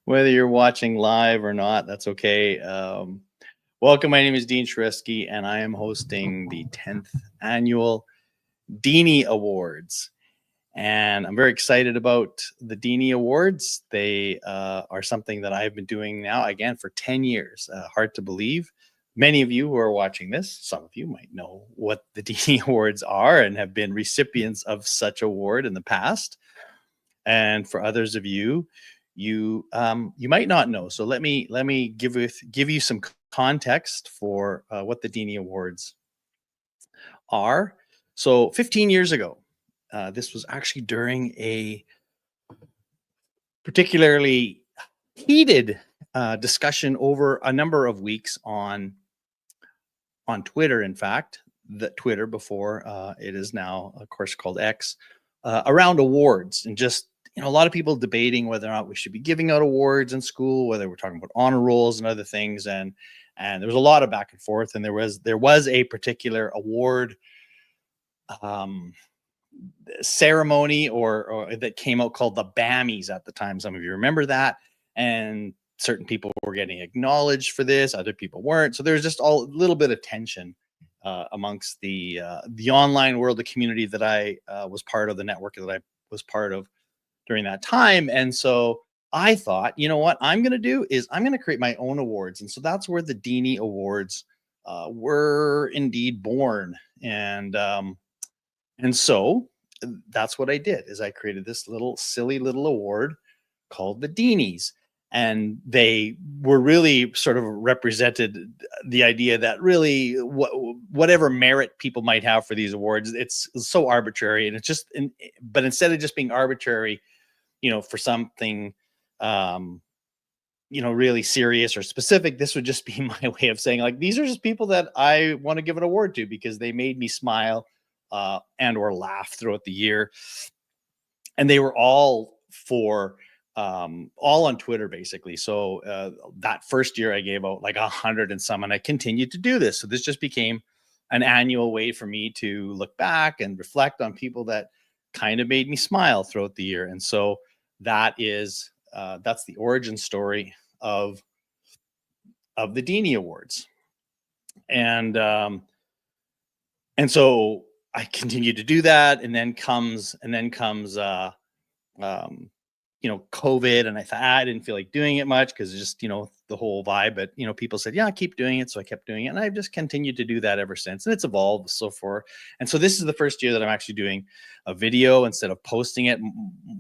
Whether you're watching live or not, that's okay. Welcome. My name is Dean Shresky, and I am hosting the 10th annual Deanie Awards. And I'm very excited about the Deanie Awards. They are something that I've been doing now, again, for 10 years. Hard to believe. Many of you who are watching this, some of you might know what the Deanie Awards are and have been recipients of such award in the past. And for others of you, you might not know. So let me give you some context for what the Deanie Awards are. So 15 years ago, this was actually during a particularly heated discussion over a number of weeks on Twitter. In fact, the Twitter before it is now, of course, called X, around awards and just a lot of people debating whether or not we should be giving out awards in school, whether we're talking about honor rolls and other things, and there was a lot of back and forth, and there was a particular award um, ceremony or that came out called the Bammies at the time. Some of you remember that, and certain people were getting acknowledged for this, other people weren't. So there's just a little bit of tension amongst the online world, the community that I was part of, the network that I was part of during that time. And so I thought, you know what I'm going to do is I'm going to create my own awards. And so that's where the Deanie Awards were indeed born. And so that's what I did is I created this little silly little award called the Deanies. And they were really sort of represented the idea that really whatever merit people might have for these awards, it's so arbitrary. And it's just, but instead of just being arbitrary, for something, really serious or specific, this would just be my way of saying, like, these are just people that I want to give an award to because they made me smile and or laugh throughout the year. And they were all all on Twitter, basically. So that first year I gave out like 100 and some, and I continued to do this. So this just became an annual way for me to look back and reflect on people that kind of made me smile throughout the year. And so that's the origin story of the Deanie Awards. And so I continued to do that, and then comes COVID, and I thought I didn't feel like doing it much because just the whole vibe. But people said, yeah, keep doing it, so I kept doing it, and I've just continued to do that ever since, and it's evolved so far. And so this is the first year that I'm actually doing a video instead of posting it,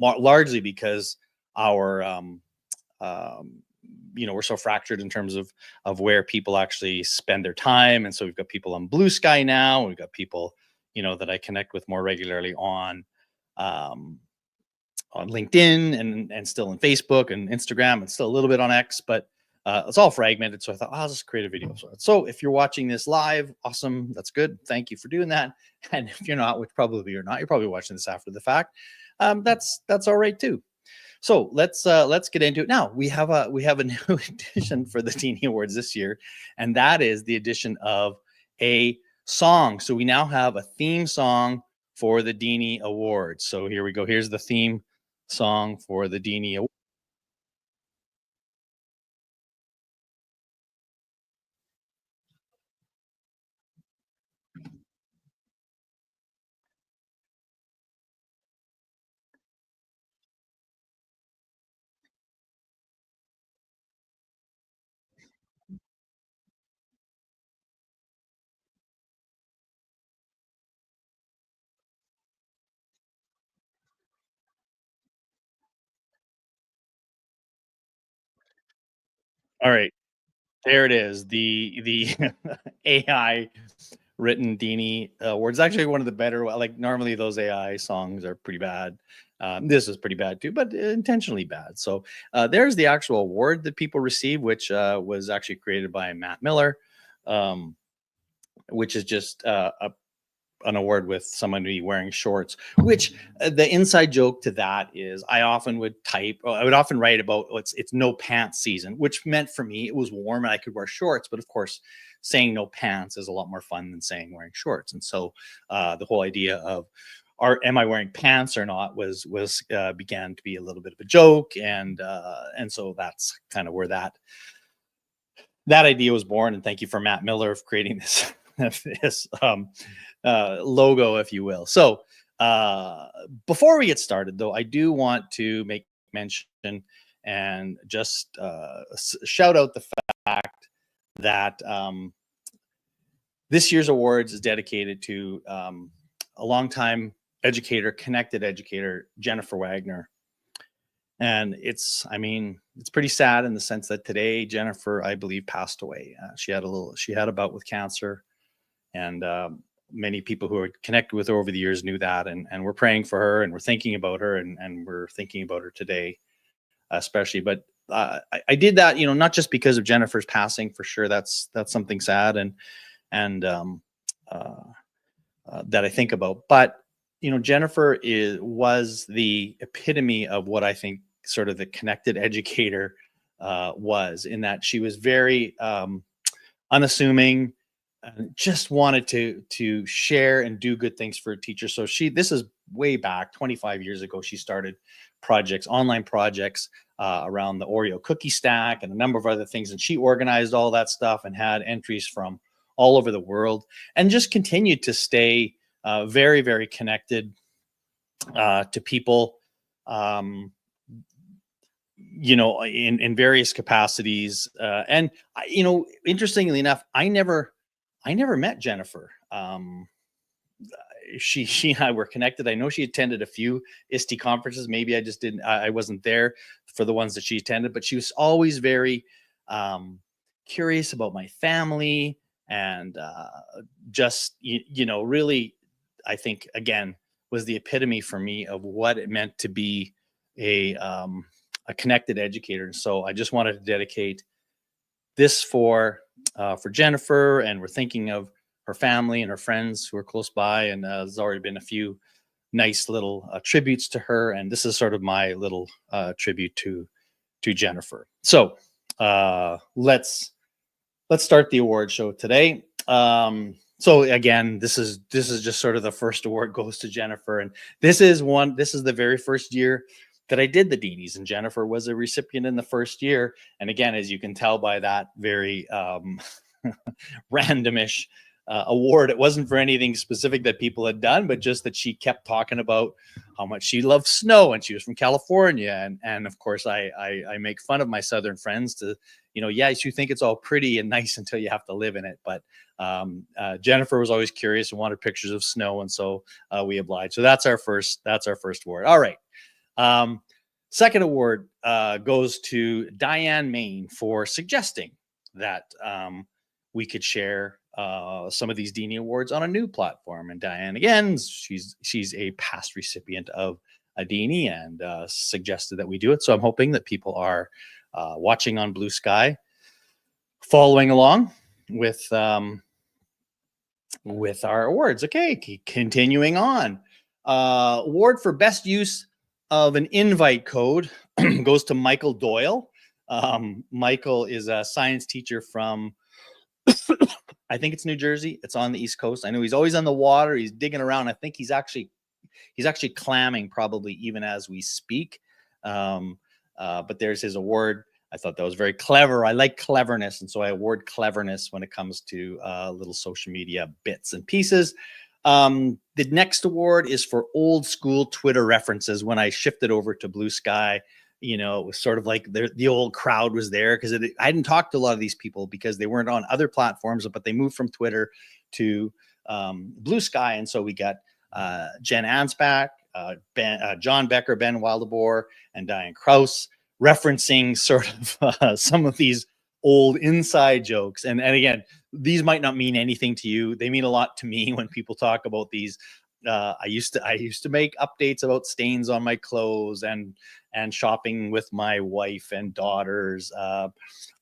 largely because our we're so fractured in terms of where people actually spend their time. And so we've got people on Blue Sky now, we've got people that I connect with more regularly on LinkedIn and still on Facebook and Instagram and still a little bit on X, but it's all fragmented. So I thought, I'll just create a video. So if you're watching this live, awesome. That's good. Thank you for doing that. And if you're not, which probably you're not, you're probably watching this after the fact. That's all right too. So let's get into it now. We have a new addition for the Deanie Awards this year, and that is the addition of a song. So we now have a theme song for the Deanie Awards. So here we go. Here's the theme song for the Deanie Awards. All right, there it is. The AI written Deanie Awards. Actually, one of the better. Like normally those AI songs are pretty bad. This is pretty bad too, but intentionally bad. So there's the actual award that people receive, which was actually created by Matt Miller, um, which is just an award with somebody wearing shorts. Which the inside joke to that is, I would often write about it's no pants season, which meant for me it was warm and I could wear shorts. But of course, saying no pants is a lot more fun than saying wearing shorts. And so the whole idea of am I wearing pants or not was began to be a little bit of a joke, and so that's kind of where that idea was born. And thank you for Matt Miller of creating this this logo, if you will. So before we get started, though, I do want to make mention and just shout out the fact that this year's awards is dedicated to a longtime educator, connected educator, Jennifer Wagner. And it's pretty sad in the sense that today Jennifer, I believe, passed away. She had a bout with cancer, and many people who are connected with her over the years knew that, and we're praying for her, and we're thinking about her, and we're thinking about her today, especially. But I did that, not just because of Jennifer's passing. For sure, that's something sad and that I think about. But Jennifer was the epitome of what I think sort of the connected educator was, in that she was very unassuming, just wanted to share and do good things for teachers. So this is way back 25 years ago. She started online projects around the Oreo cookie stack and a number of other things. And she organized all that stuff and had entries from all over the world, and just continued to stay very, very connected to people, in various capacities. And interestingly enough, I never met Jennifer. She and I were connected. I know she attended a few ISTE conferences. Maybe I wasn't there for the ones that she attended, but she was always very curious about my family, and just, really, I think, again, was the epitome for me of what it meant to be a connected educator. And so I just wanted to dedicate this for Jennifer, and we're thinking of her family and her friends who are close by. And there's already been a few nice little tributes to her, and this is sort of my little tribute to Jennifer. So let's start the award show today. So again, this is just sort of the first award goes to Jennifer, and this is the very first year that I did the Deanies, and Jennifer was a recipient in the first year. And again, as you can tell by that very randomish award, it wasn't for anything specific that people had done, but just that she kept talking about how much she loved snow, and she was from California. And of course, I make fun of my Southern friends to, yes, you think it's all pretty and nice until you have to live in it. But Jennifer was always curious and wanted pictures of snow, and so we obliged. So that's our first award. All right. Second award goes to Diane Main for suggesting that we could share some of these Deanie Awards on a new platform. And Diane, again, she's a past recipient of a Deanie, and suggested that we do it. So I'm hoping that people are watching on Blue Sky, following along with our awards. Okay, continuing on. Award for best use of an invite code goes to Michael Doyle. Michael is a science teacher from I think it's New Jersey. It's on the East Coast. I know he's always on the water. He's digging around. I think he's actually clamming probably even as we speak. But there's his award. I thought that was very clever. I like cleverness, and so I award cleverness when it comes to little social media bits and pieces. The next award is for old school Twitter references. When I shifted over to Blue Sky, it was sort of like the old crowd was there, because I hadn't talked to a lot of these people because they weren't on other platforms, but they moved from Twitter to Blue Sky. And so we got Jen Ansbach, John Becker, Ben Wildeboer, and Diane Krause referencing sort of some of these old inside jokes. And again, these might not mean anything to you. They mean a lot to me when people talk about these. I used to make updates about stains on my clothes and shopping with my wife and daughters.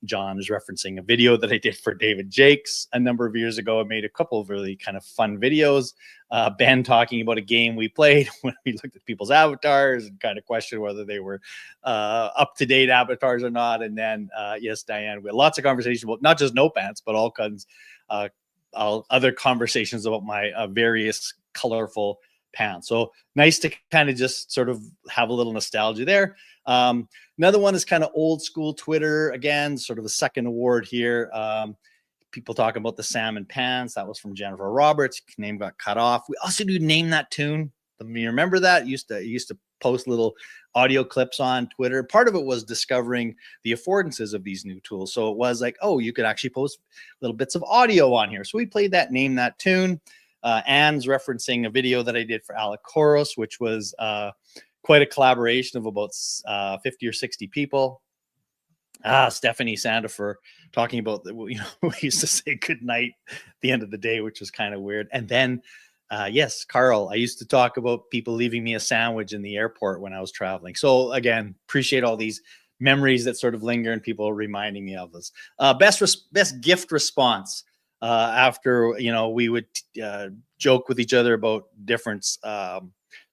John is referencing a video that I did for David Jakes a number of years ago. I made a couple of really kind of fun videos. Ben talking about a game we played when we looked at people's avatars and kind of questioned whether they were up-to-date avatars or not. And then, yes, Diane, we had lots of conversations about not just no pants, but all kinds other conversations about my various colorful pants. So nice to kind of just sort of have a little nostalgia there. Another one is kind of old school Twitter. Again, sort of a second award here. People talking about the salmon pants. That was from Jennifer Roberts. Name got cut off. We also do Name That Tune. You remember that? Used to post little audio clips on Twitter. Part of it was discovering the affordances of these new tools. So it was like, oh, you could actually post little bits of audio on here. So we played that Name That Tune. Anne's referencing a video that I did for Alacoros, which was quite a collaboration of about 50 or 60 people. Stephanie Sandifer talking about, we used to say good night at the end of the day, which was kind of weird. And then, yes, Carl, I used to talk about people leaving me a sandwich in the airport when I was traveling. So again, appreciate all these memories that sort of linger and people reminding me of this. Best gift response. After, we would joke with each other about different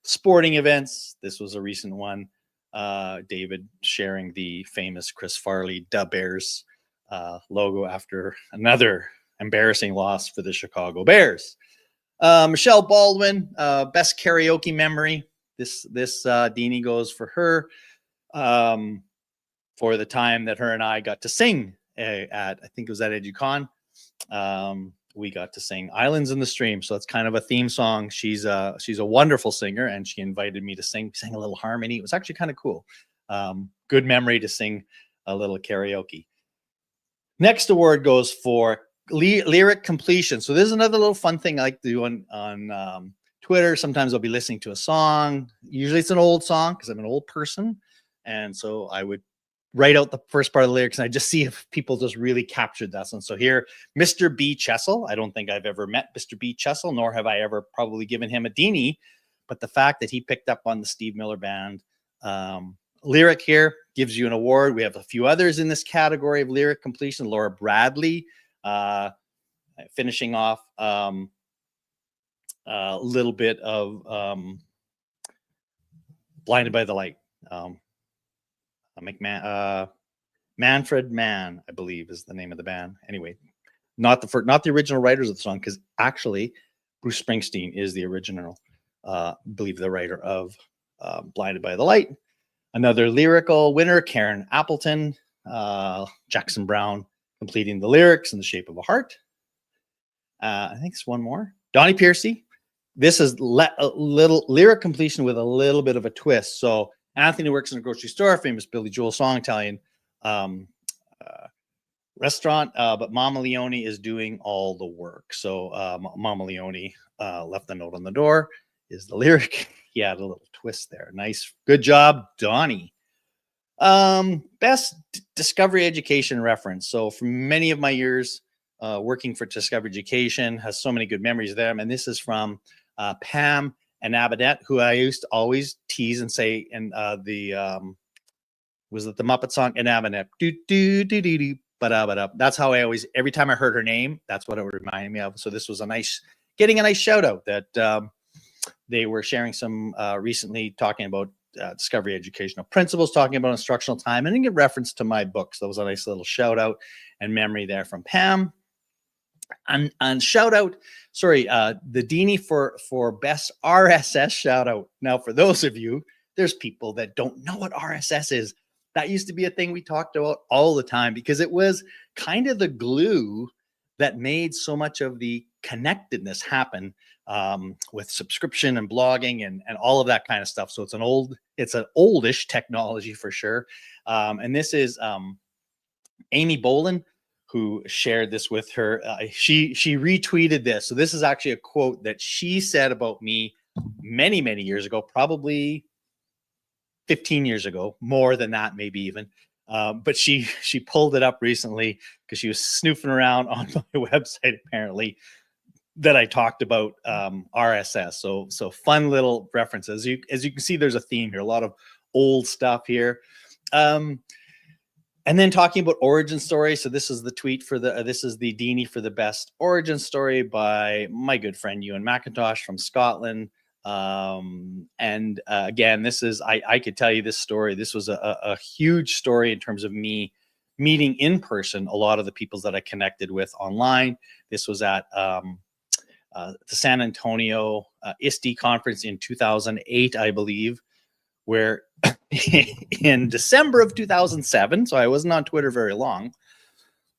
sporting events. This was a recent one. David sharing the famous Chris Farley Da Bears logo after another embarrassing loss for the Chicago Bears. Michelle Baldwin, best karaoke memory. This Deanie goes for her for the time that her and I got to sing at, I think it was at EduCon. We got to sing Islands in the Stream. So it's kind of a theme song. She's a wonderful singer, and she invited me to sing a little harmony. It was actually kind of cool. Good memory to sing a little karaoke. Next award goes for lyric completion. So this is another little fun thing I like to do on Twitter. Sometimes I'll be listening to a song. Usually it's an old song because I'm an old person. And so I would write out the first part of the lyrics and I just see if people just really captured that one. So here, Mr. B. Chessel. I don't think I've ever met Mr. B. Chessel, nor have I ever probably given him a Deanie. But the fact that he picked up on the Steve Miller Band lyric here gives you an award. We have a few others in this category of lyric completion. Laura Bradley, finishing off a little bit of Blinded by the Light. Manfred Mann, I believe, is the name of the band. Anyway, not the original writers of the song, because actually Bruce Springsteen is the original, believe the writer of Blinded by the Light. Another lyrical winner, Karen Appleton, Jackson Brown completing the lyrics in The Shape of a Heart. I think it's one more. Donnie Piercy. This is a little lyric completion with a little bit of a twist. So Anthony works in a grocery store, famous Billy Joel song, Italian restaurant, but Mama Leone is doing all the work. So Mama Leone left a note on the door is the lyric. He had a little twist there. Nice. Good job, Donnie. Best Discovery Education reference. So for many of my years working for Discovery Education, has so many good memories of them. And this is from Pam and Abadette, who I used to always tease and say, and was it the Muppet song? And Abadette, do do do do do, ba-da-ba-da. That's how I always, every time I heard her name, that's what it reminded me of. So this was getting a nice shout out that they were sharing some recently talking about Discovery Educational Principles, talking about instructional time, and then get reference to my book. So that was a nice little shout out and memory there from Pam. And shout out, the Deanie for best RSS shout out. Now, for those of you, there's people that don't know what RSS is. That used to be a thing we talked about all the time because it was kind of the glue that made so much of the connectedness happen with subscription and blogging and all of that kind of stuff. So it's an oldish technology for sure. And this is Amy Boland, who shared this with her. She retweeted this. So this is actually a quote that she said about me many, many years ago, probably 15 years ago, more than that, maybe even. But she pulled it up recently because she was snooping around on my website, apparently, that I talked about RSS. So fun little references. As you can see, there's a theme here, a lot of old stuff here. And then talking about origin story. So this is the tweet this is the Deanie for the best origin story by my good friend Ewan McIntosh from Scotland. Again, this is, I could tell you this story. This was a huge story in terms of me meeting in person a lot of the people that I connected with online. This was at the San Antonio ISTE conference in 2008, I believe, where in December of 2007, so I wasn't on Twitter very long,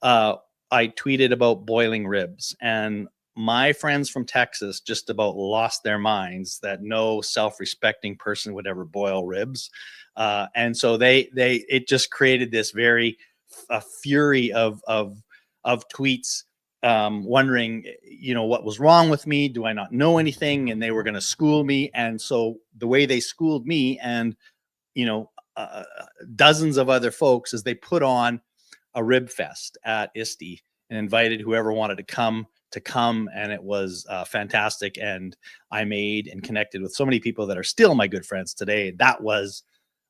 I tweeted about boiling ribs, and my friends from Texas just about lost their minds that no self-respecting person would ever boil ribs. And so it just created this very fury of tweets, wondering, what was wrong with me? Do I not know anything? And they were going to school me. And so the way they schooled me and, dozens of other folks is they put on a rib fest at ISTE and invited whoever wanted to come, and it was fantastic. And I made and connected with so many people that are still my good friends today. That was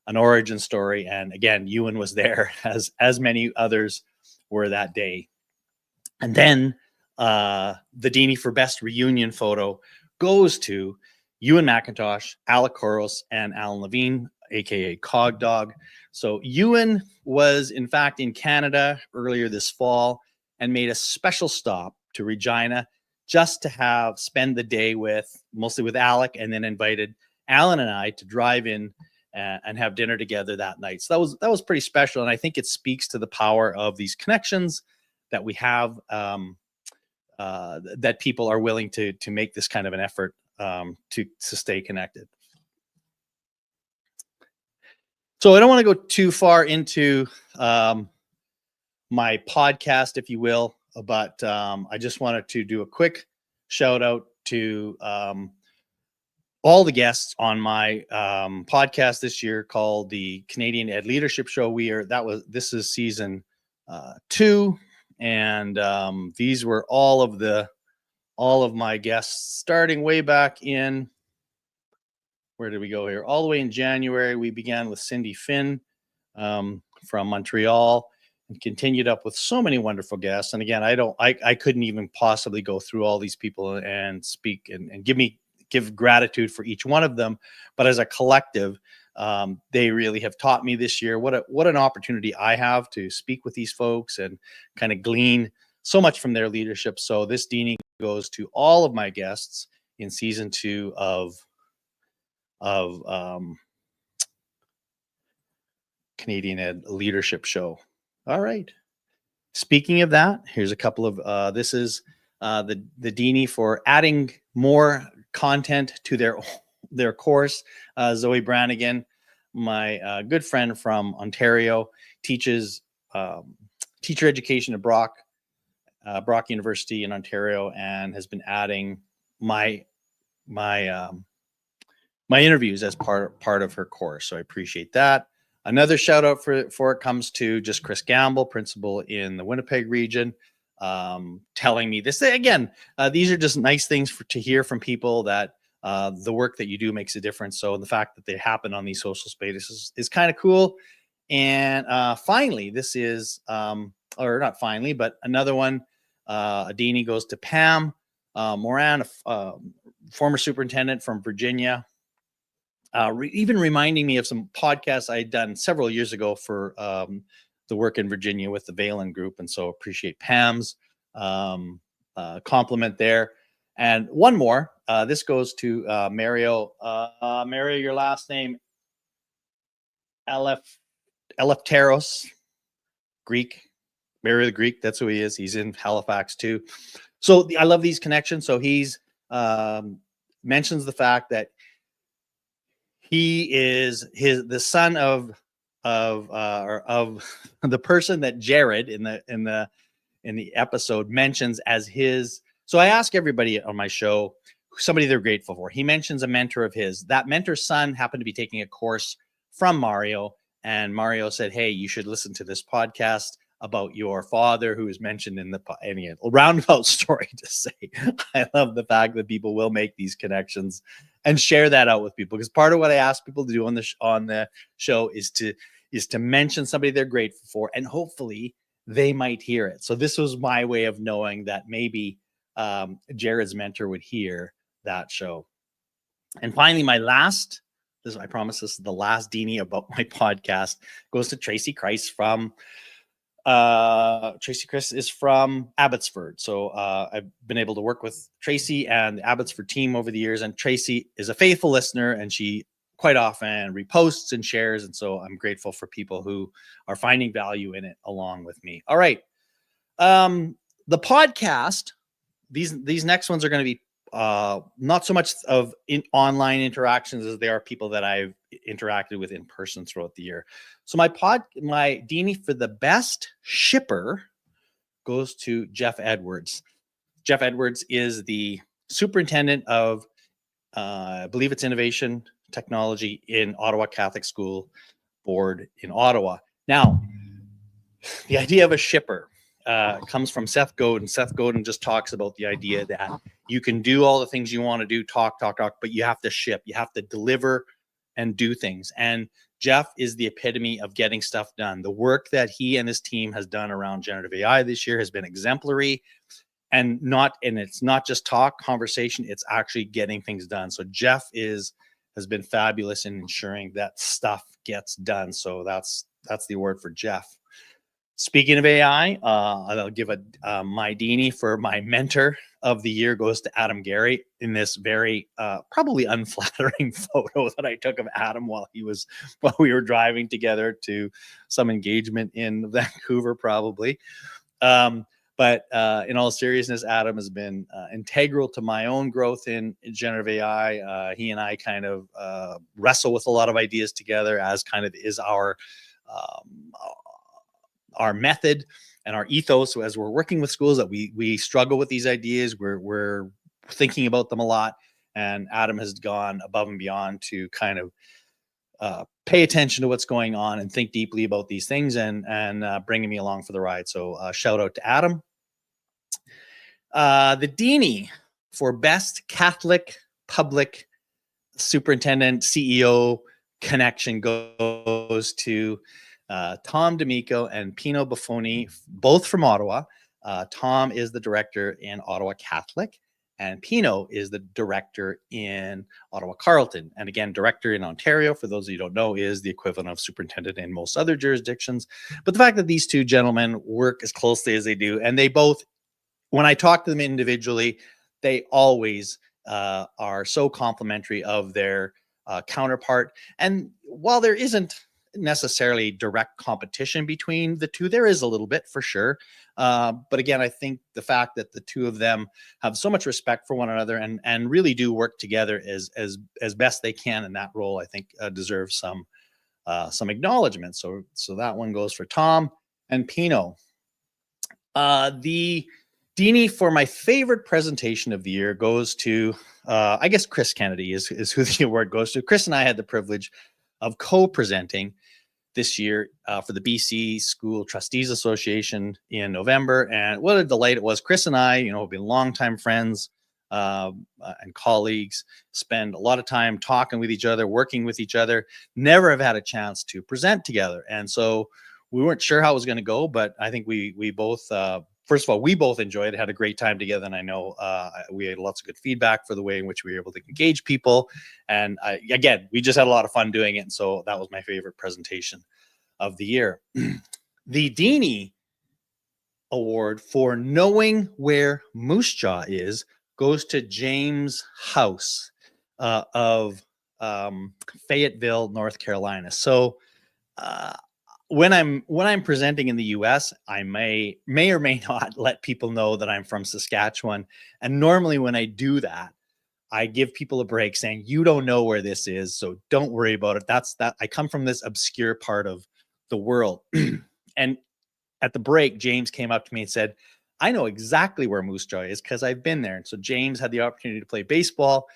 an origin story. And again, Ewan was there, as many others were that day. And then the Deanie for Best reunion photo goes to Ewan McIntosh, Alec Koros, and Alan Levine, aka Cog Dog. So Ewan was in fact in Canada earlier this fall and made a special stop to Regina just to spend the day mostly with Alec, and then invited Alan and I to drive in and have dinner together that night. So that was pretty special. And I think it speaks to the power of these connections that we have, that people are willing to make this kind of an effort to stay connected. So I don't want to go too far into my podcast, if you will, but I just wanted to do a quick shout out to all the guests on my podcast this year called the Canadian Ed Leadership Show. This is season 2, and these were all of my guests starting way back in, where did we go here? All the way in January, we began with Cindy Finn from Montreal, and continued up with so many wonderful guests. And again, I couldn't even possibly go through all these people and speak and give gratitude for each one of them. But as a collective, they really have taught me this year what an opportunity I have to speak with these folks and kind of glean so much from their leadership. So this Deanie goes to all of my guests in season 2 of Canadian Ed Leadership Show. All right. Speaking of that, here's a couple of this is the Deanie for adding more content to their course. Zoe Brannigan, my good friend from Ontario, teaches teacher education at Brock University in Ontario, and has been adding my interviews as part of her course. So I appreciate that. Another shout out for it comes to just Chris Gamble, principal in the Winnipeg region, telling me this again. These are just nice things to hear from people, that the work that you do makes a difference. So the fact that they happen on these social spaces is kind of cool. And finally, this is, or not finally, but another one, a Deanie goes to Pam Moran, former superintendent from Virginia. Even reminding me of some podcasts I had done several years ago for the work in Virginia with the Valen Group. And so appreciate Pam's compliment there. And one more, this goes to Mario. Mario, your last name, Eleftheros, Greek. Mario the Greek, that's who he is. He's in Halifax too. So I love these connections. So he's mentions the fact that he is the son of the person that Jared in the episode mentions as his. So I ask everybody on my show somebody they're grateful for. He mentions a mentor of his. That mentor's son happened to be taking a course from Mario, and Mario said, "Hey, you should listen to this podcast about your father, who is mentioned in the roundabout story to say." I love the fact that people will make these connections and share that out with people, because part of what I ask people to do on the show is to mention somebody they're grateful for, and hopefully they might hear it. So this was my way of knowing that maybe Jared's mentor would hear that show. And finally, I promise this is the last Deanie about my podcast, goes to Tracy Christ from Tracy Chris is from Abbotsford. So I've been able to work with Tracy and the Abbotsford team over the years. And Tracy is a faithful listener, and she quite often reposts and shares. And so I'm grateful for people who are finding value in it along with me. All right. The podcast, these next ones are going to be not so much of online interactions as they are people that I've interacted with in person throughout the year. So my Deanie for the best shipper goes to Jeff Edwards. Jeff Edwards is the superintendent of, I believe it's innovation technology in Ottawa Catholic School Board in Ottawa. Now, the idea of a shipper comes from Seth Godin. Seth Godin just talks about the idea that you can do all the things you want to do, talk, but you have to ship, you have to deliver and do things. And Jeff is the epitome of getting stuff done. The work that he and his team has done around generative AI this year has been exemplary, and it's not just talk, conversation, it's actually getting things done. So Jeff has been fabulous in ensuring that stuff gets done. So that's the award for Jeff. Speaking of AI, I'll give my Deanie for my mentor of the year goes to Adam Gary in this very probably unflattering photo that I took of Adam while we were driving together to some engagement in Vancouver, probably. But in all seriousness, Adam has been integral to my own growth in generative AI. He and I kind of wrestle with a lot of ideas together, as kind of is our method and our ethos. So as we're working with schools, that we struggle with these ideas, we're thinking about them a lot, and Adam has gone above and beyond to kind of pay attention to what's going on and think deeply about these things, and bringing me along for the ride. So shout out to Adam. The Deanie for best Catholic public superintendent CEO connection goes to Tom D'Amico and Pino Buffoni, both from Ottawa. Tom is the director in Ottawa Catholic, and Pino is the director in Ottawa Carleton. And again, director in Ontario, for those of you who don't know, is the equivalent of superintendent in most other jurisdictions. But the fact that these two gentlemen work as closely as they do, and they both, when I talk to them individually, they always are so complimentary of their counterpart. And while there isn't necessarily direct competition between the two, there is a little bit for sure, but again, I think the fact that the two of them have so much respect for one another and really do work together as best they can in that role, I think deserves some acknowledgement. So that one goes for Tom and Pino. The Deanie for my favorite presentation of the year goes to I guess Chris Kennedy is who the award goes to. Chris and I had the privilege of co-presenting this year for the BC School Trustees Association in November. And what a delight it was. Chris and I, have been longtime friends and colleagues, spend a lot of time talking with each other, working with each other, never have had a chance to present together. And so we weren't sure how it was going to go, but I think we both, first of all, we both enjoyed it, had a great time together. And I know we had lots of good feedback for the way in which we were able to engage people. And again, we just had a lot of fun doing it. And so that was my favorite presentation of the year. The Deanie Award for knowing where Moose Jaw is goes to James House of Fayetteville, North Carolina. So when I'm presenting in the US, I may or may not let people know that I'm from Saskatchewan. And normally when I do that, I give people a break saying, you don't know where this is, so don't worry about it. That's that. I come from this obscure part of the world. And at the break, James came up to me and said, I know exactly where Moose Jaw is because I've been there. And so James had the opportunity to play baseball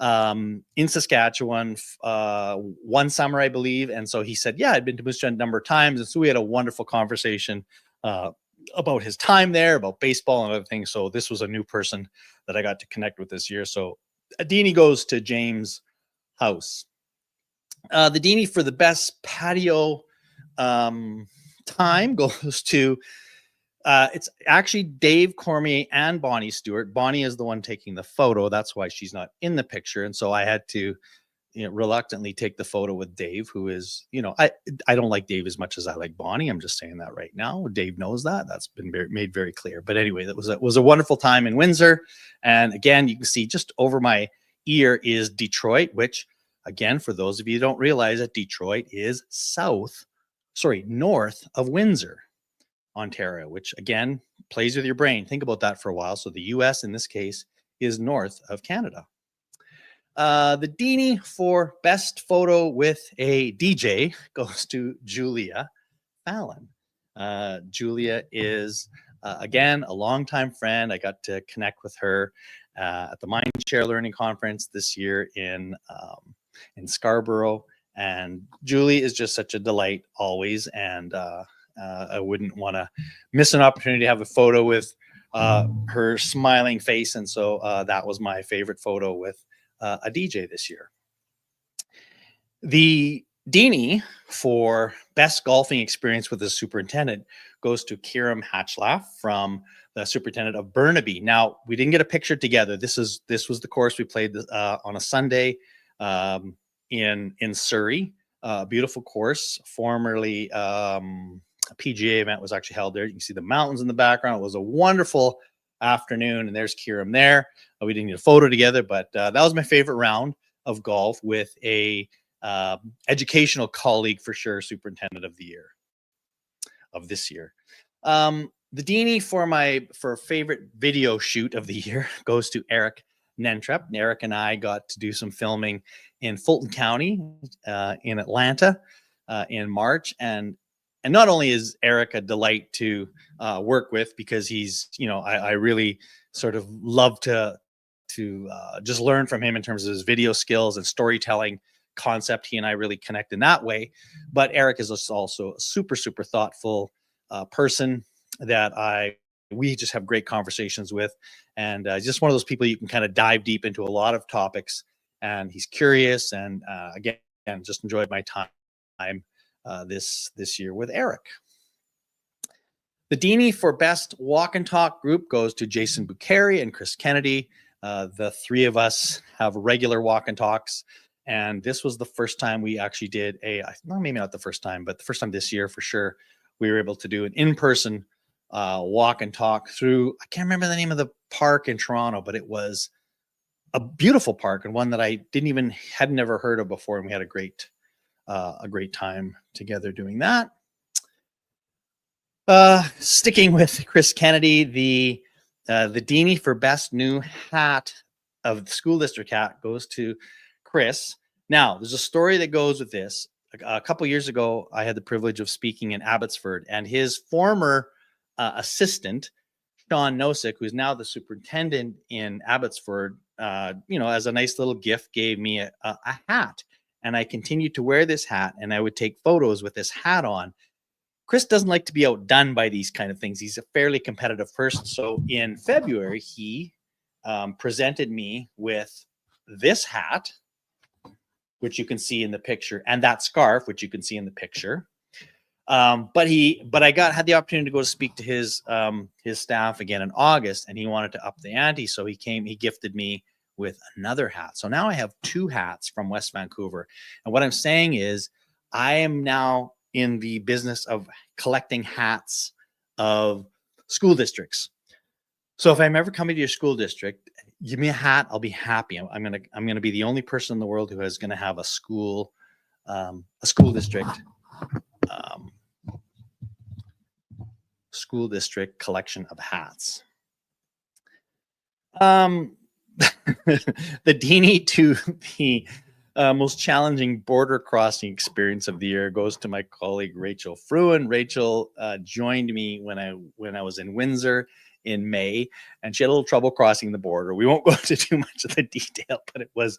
in Saskatchewan one summer, I believe. And so he said, yeah, I'd been to Moose Jaw a number of times. And so we had a wonderful conversation about his time there, about baseball and other things. So this was a new person that I got to connect with this year. So a Deanie goes to James House. The Deanie for the best patio time goes to it's actually Dave Cormier and Bonnie Stewart. Bonnie is the one taking the photo. That's why she's not in the picture. And so I had to reluctantly take the photo with Dave, who is, I don't like Dave as much as I like Bonnie. I'm just saying that right now. Dave knows that. That's been made very clear. But anyway, that was a wonderful time in Windsor. And again, you can see just over my ear is Detroit, which, again, for those of you who don't realize that Detroit is north of Windsor, Ontario, which again plays with your brain. Think about that for a while. So the US in this case is north of Canada. The Deanie for best photo with a DJ goes to Julia Fallon. Julia is, again, a longtime friend. I got to connect with her at the Mindshare Learning Conference this year in Scarborough. And Julie is just such a delight always. And I wouldn't want to miss an opportunity to have a photo with her smiling face. And so that was my favorite photo with a DJ this year. The Deanie for best golfing experience with the superintendent goes to Kiram Hatchlaff from the superintendent of Burnaby. Now, we didn't get a picture together. This was the course we played on a Sunday in Surrey. Beautiful course. Formerly a PGA event was actually held there. You can see the mountains in the background. It was a wonderful afternoon, and there's Kiram there. We didn't get a photo together, but that was my favorite round of golf with a educational colleague for sure, superintendent of the year of this year. The Deanie for favorite video shoot of the year goes to Eric Nentrep. Eric and I got to do some filming in Fulton County in Atlanta in March, and not only is Eric a delight to work with because he's, I really sort of love to just learn from him in terms of his video skills and storytelling concept. He and I really connect in that way. But Eric is also a super, super thoughtful person that we just have great conversations with. And just one of those people you can kind of dive deep into a lot of topics. And he's curious. And again, just enjoyed my time this year with Eric. The Deanie for best walk and talk group goes to Jason Buchari and Chris Kennedy. The three of us have regular walk and talks. And this was the first time we actually did maybe not the first time, but the first time this year for sure, we were able to do an in-person walk and talk through, I can't remember the name of the park in Toronto, but it was a beautiful park and one that I had never heard of before. And we had a great time together doing that. Sticking with Chris Kennedy, the Deanie for best new hat of the school district hat goes to Chris. Now, there's a story that goes with this. A couple years ago, I had the privilege of speaking in Abbotsford, and his former assistant, Sean Nosek, who's now the superintendent in Abbotsford, as a nice little gift, gave me a hat. And I continued to wear this hat, and I would take photos with this hat on. Chris doesn't like to be outdone by these kind of things. He's a fairly competitive person. So in February, he presented me with this hat, which you can see in the picture, and that scarf, which you can see in the picture. But I had the opportunity to go to speak to his staff again in August, and he wanted to up the ante. So he gifted me with another hat. So now I have two hats from West Vancouver. And what I'm saying is I am now in the business of collecting hats of school districts. So if I'm ever coming to your school district, give me a hat, I'll be happy. I'm gonna be the only person in the world who is gonna have a school district collection of hats. The Deanie to the most challenging border crossing experience of the year goes to my colleague Rachel Fruin. Rachel joined me when I was in Windsor in May, and she had a little trouble crossing the border. We won't go into too much of the detail, but it was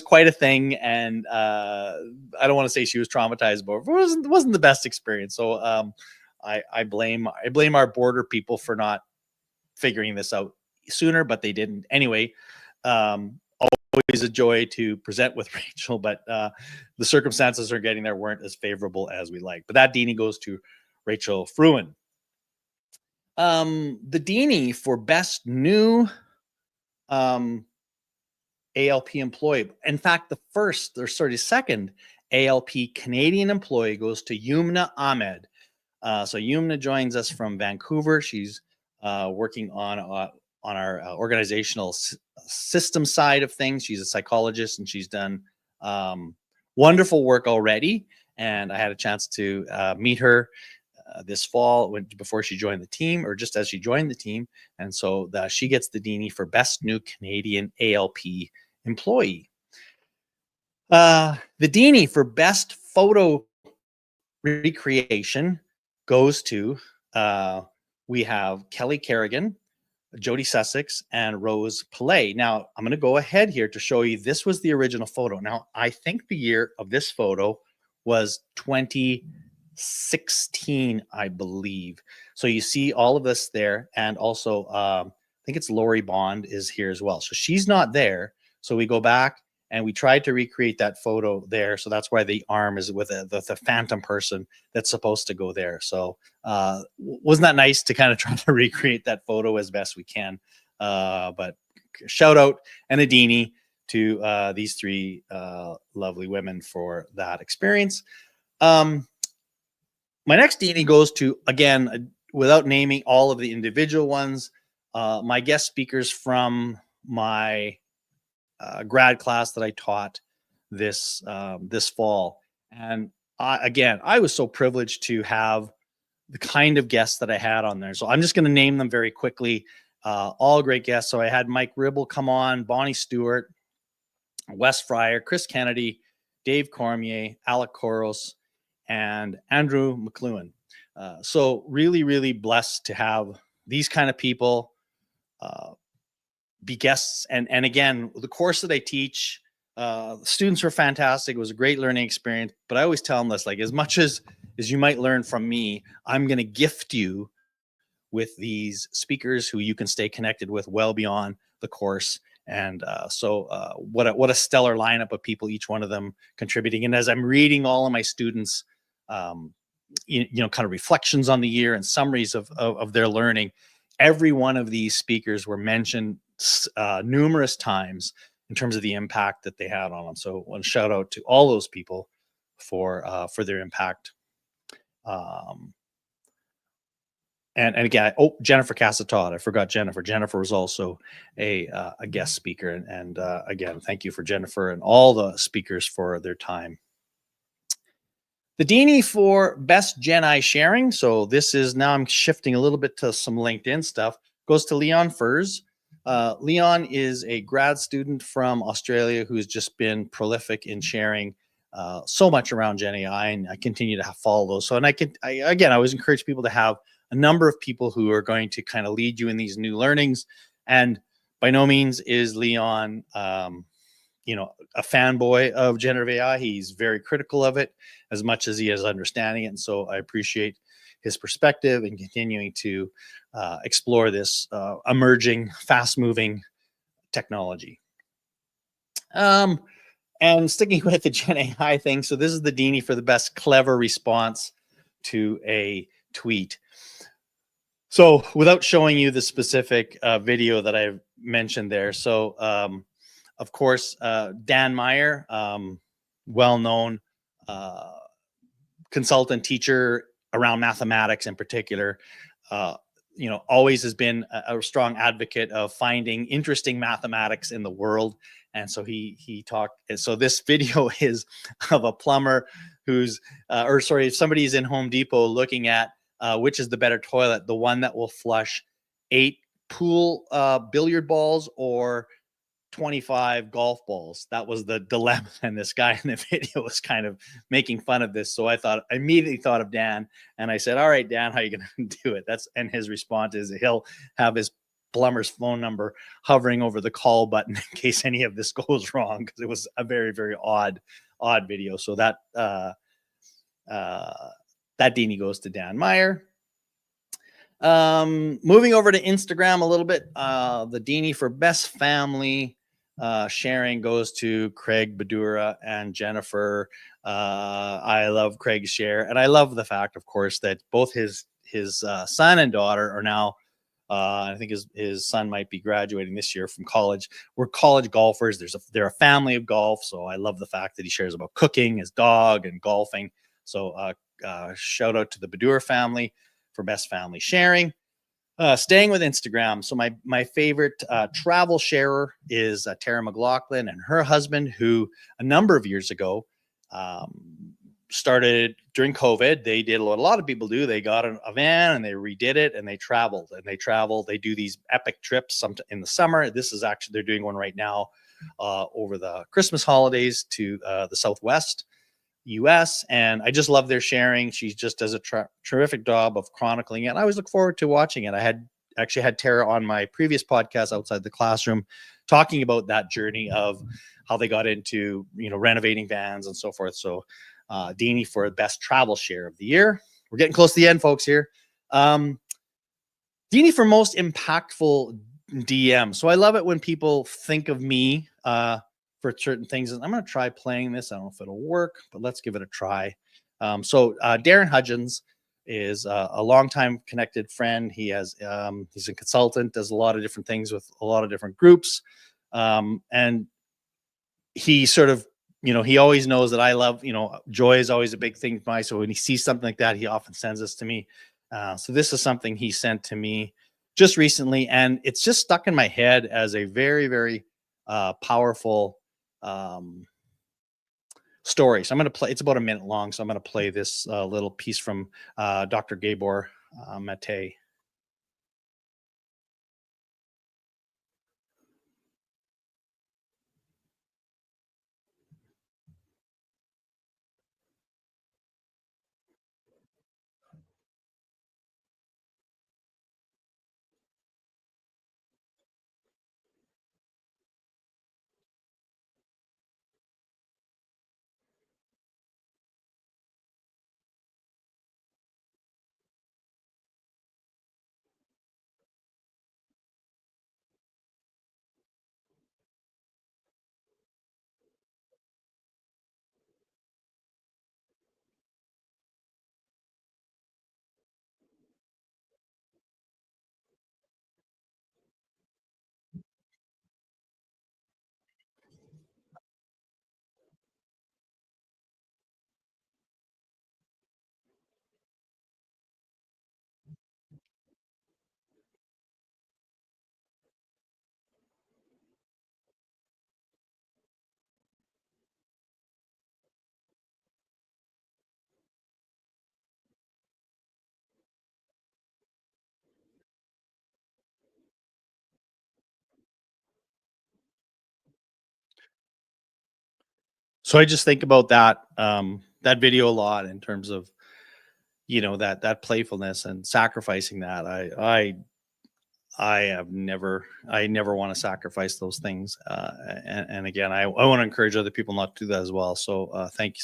quite a thing, and I don't want to say she was traumatized, but it wasn't the best experience. So I blame our border people for not figuring this out sooner, but they didn't. Anyway, always a joy to present with Rachel, but the circumstances for getting there weren't as favorable as we like. But that Deanie goes to Rachel Fruin. The Deanie for best new ALP employee. In fact, second ALP Canadian employee goes to Yumna Ahmed. So Yumna joins us from Vancouver. She's working on our organizational system side of things. She's a psychologist, and she's done wonderful work already. And I had a chance to meet her this fall before she joined the team, or just as she joined the team. And so she gets the Deanie for Best New Canadian ALP Employee. The Deanie for Best Photo Recreation goes to, we have Kelly Kerrigan, Jody Sussex, and Rose Pillay. Now, I'm going to go ahead here to show you, this was the original photo. Now, I think the year of this photo was 2016, I believe. So you see all of us there. And also, I think it's Lori Bond is here as well. So she's not there. So we go back and we tried to recreate that photo there. So that's why the arm is with the phantom person that's supposed to go there. So wasn't that nice to kind of try to recreate that photo as best we can? But shout out and a Deanie to these three lovely women for that experience. My next Deanie goes to, again, without naming all of the individual ones, my guest speakers from my grad class that I taught this fall. And I was so privileged to have the kind of guests that I had on there. So I'm just going to name them very quickly. All great guests. So I had Mike Ribble come on, Bonnie Stewart, Wes Fryer, Chris Kennedy, Dave Cormier, Alec Koros, and Andrew McLuhan. So really, really blessed to have these kind of people be guests. And again, the course that I teach, the students were fantastic. It was a great learning experience. But I always tell them this, like, as much as you might learn from me, I'm going to gift you with these speakers who you can stay connected with well beyond the course. And what a stellar lineup of people, each one of them contributing. And as I'm reading all of my students, kind of reflections on the year and summaries of their learning, every one of these speakers were mentioned numerous times in terms of the impact that they had on them. So one shout out to all those people for their impact. And again, Jennifer Cassatot, I forgot Jennifer. Jennifer was also a guest speaker. And again, thank you for Jennifer and all the speakers for their time. The Deanie for Best Gen I Sharing. So this is, now I'm shifting a little bit to some LinkedIn stuff, goes to Leon Furs. Leon is a grad student from Australia who's just been prolific in sharing so much around Gen AI, and I continue to follow those. So, and I always encourage people to have a number of people who are going to kind of lead you in these new learnings. And by no means is Leon, a fanboy of generative AI. He's very critical of it as much as he is understanding it. And so I appreciate his perspective and continuing to explore this emerging, fast-moving technology. And sticking with the Gen AI thing, so this is the Deanie for the best clever response to a tweet. So without showing you the specific video that I've mentioned there, so of course, Dan Meyer, well-known consultant teacher around mathematics in particular, always has been a strong advocate of finding interesting mathematics in the world. And so he talked. So this video is of a plumber who's, if somebody's in Home Depot looking at which is the better toilet, the one that will flush 8 pool billiard balls or 25 golf balls. That was the dilemma, and this guy in the video was kind of making fun of this. So I immediately thought of Dan, and I said, all right, Dan, how are you going to do it? And his response is he'll have his plumber's phone number hovering over the call button in case any of this goes wrong, because it was a very, very odd video. So that Deanie goes to Dan Meyer. Moving over to Instagram a little bit, the Deanie for best family sharing goes to Craig Badura and Jennifer. I love Craig's share, and I love the fact, of course, that both his son and daughter are now I think his son might be graduating this year from college. We're college golfers. They're a family of golf, so I love the fact that he shares about cooking, his dog, and golfing. So shout out to the Badur family for best family sharing. Staying with Instagram, so my favorite travel sharer is Tara McLaughlin and her husband, who a number of years ago started during COVID. They did what a lot of people do. They got a van and they redid it and they traveled. They do these epic trips in the summer. This is actually, they're doing one right now over the Christmas holidays to the Southwest US. And I just love their sharing. She just does a terrific job of chronicling it. And I always look forward to watching it. I had actually had Tara on my previous podcast, Outside the Classroom, talking about that journey of how they got into, renovating vans and so forth. So Deanie for best travel share of the year. We're getting close to the end, folks, here. Deanie for most impactful DM. So I love it when people think of me for certain things. And I'm going to try playing this. I don't know if it'll work, but let's give it a try. Darren Hudgens is a longtime connected friend. He's a consultant, does a lot of different things with a lot of different groups. And he sort of, he always knows that I love, joy is always a big thing for me. So when he sees something like that, he often sends this to me. So this is something he sent to me just recently, and it's just stuck in my head as a very, very powerful story. So I'm going to play, it's about a minute long. So I'm going to play this little piece from Dr. Gabor Mate. So I just think about that video a lot in terms of, that playfulness and sacrificing that. I never want to sacrifice those things. And again, I want to encourage other people not to do that as well. So thank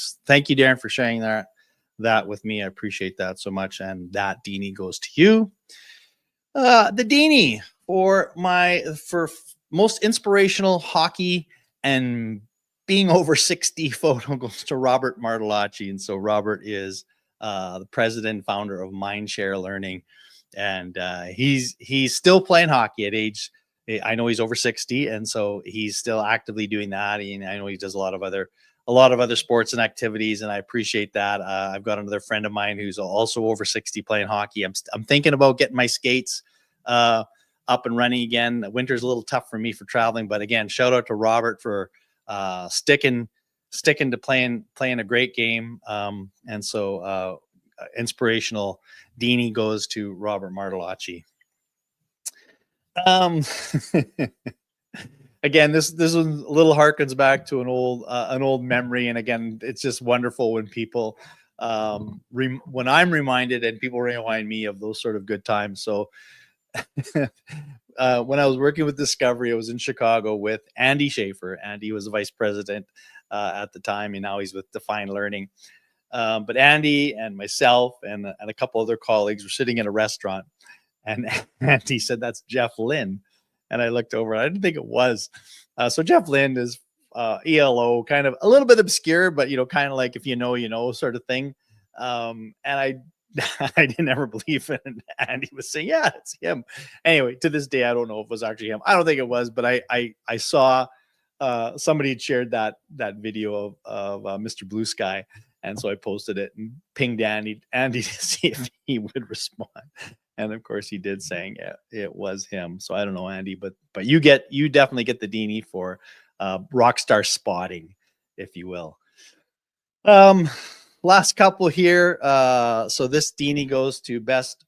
you, Darren, for sharing that with me. I appreciate that so much. And that Deanie goes to you. The Deanie for most inspirational hockey and being over 60 photo goes to Robert Martellacci. And so Robert is the president and founder of Mindshare Learning. And he's still playing hockey at age, I know he's over 60, and so he's still actively doing that. And I know he does a lot of other sports and activities, and I appreciate that. I've got another friend of mine who's also over 60 playing hockey. I'm thinking about getting my skates up and running again. Winter's a little tough for me for traveling, but again, shout out to Robert for sticking to playing a great game. And so inspirational Deanie goes to Robert Martellacci. Again, this is a little harkens back to an old memory, and again, it's just wonderful when people when I'm reminded and people remind me of those sort of good times. So when I was working with Discovery, I was in Chicago with Andy Schaefer. Andy was the vice president at the time, and now he's with Define Learning. But Andy and myself and a couple other colleagues were sitting in a restaurant, and Andy said, "That's Jeff Lynn." And I looked over, I didn't think it was. So Jeff Lynn is ELO, kind of a little bit obscure, but kind of like if you know, sort of thing. And I I didn't ever believe it. And Andy was saying, yeah, it's him. Anyway, to this day, I don't know if it was actually him. I don't think it was, but I saw somebody had shared that video of Mr. Blue Sky. And so I posted it and pinged Andy to see if he would respond. And of course he did, saying it was him. So I don't know, Andy, but you definitely get the Deanie for rock star spotting, if you will. Last couple here. So this Deanie goes to best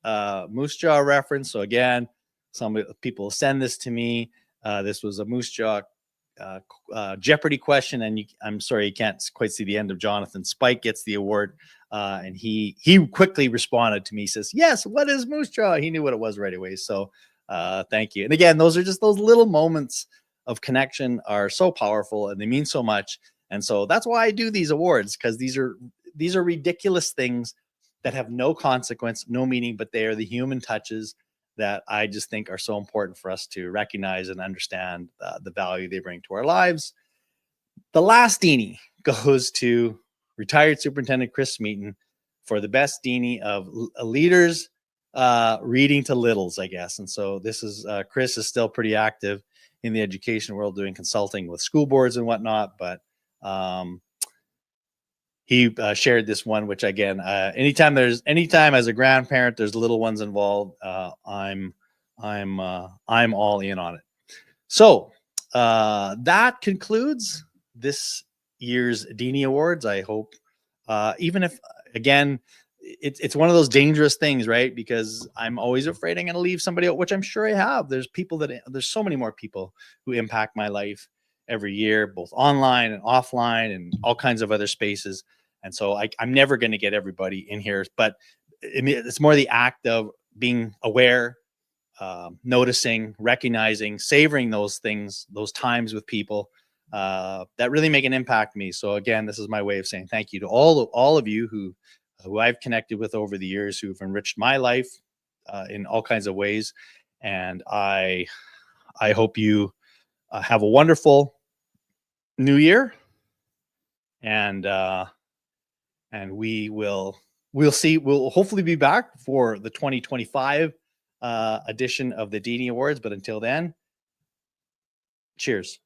Moose Jaw reference. So again, some people send this to me. This was a Moose Jaw Jeopardy question, and I'm sorry you can't quite see the end of Jonathan. Spike gets the award, and he quickly responded to me. He says, "Yes, what is Moose Jaw?" He knew what it was right away. So thank you. And again, those are just those little moments of connection are so powerful, and they mean so much. And so that's why I do these awards, because these are ridiculous things that have no consequence, no meaning, but they are the human touches that I just think are so important for us to recognize and understand the value they bring to our lives. The last Deanie goes to retired Superintendent Chris Smeaton for the best Deanie of leaders reading to littles, I guess. And so this is Chris is still pretty active in the education world, doing consulting with school boards and whatnot, but he shared this one, which again, anytime as a grandparent, there's little ones involved, I'm all in on it. So that concludes this year's Deanie Awards. I hope, even if, again, it's one of those dangerous things, right? Because I'm always afraid I'm going to leave somebody out, which I'm sure I have. There's so many more people who impact my life every year, both online and offline and all kinds of other spaces. And so I'm never going to get everybody in here, but it's more the act of being aware, noticing, recognizing, savoring those things, those times with people that really make an impact me. So again, this is my way of saying thank you to all of you who I've connected with over the years, who've enriched my life in all kinds of ways. And I hope you have a wonderful new year, and we'll hopefully be back for the 2025 edition of the Deanie Awards. But until then, cheers.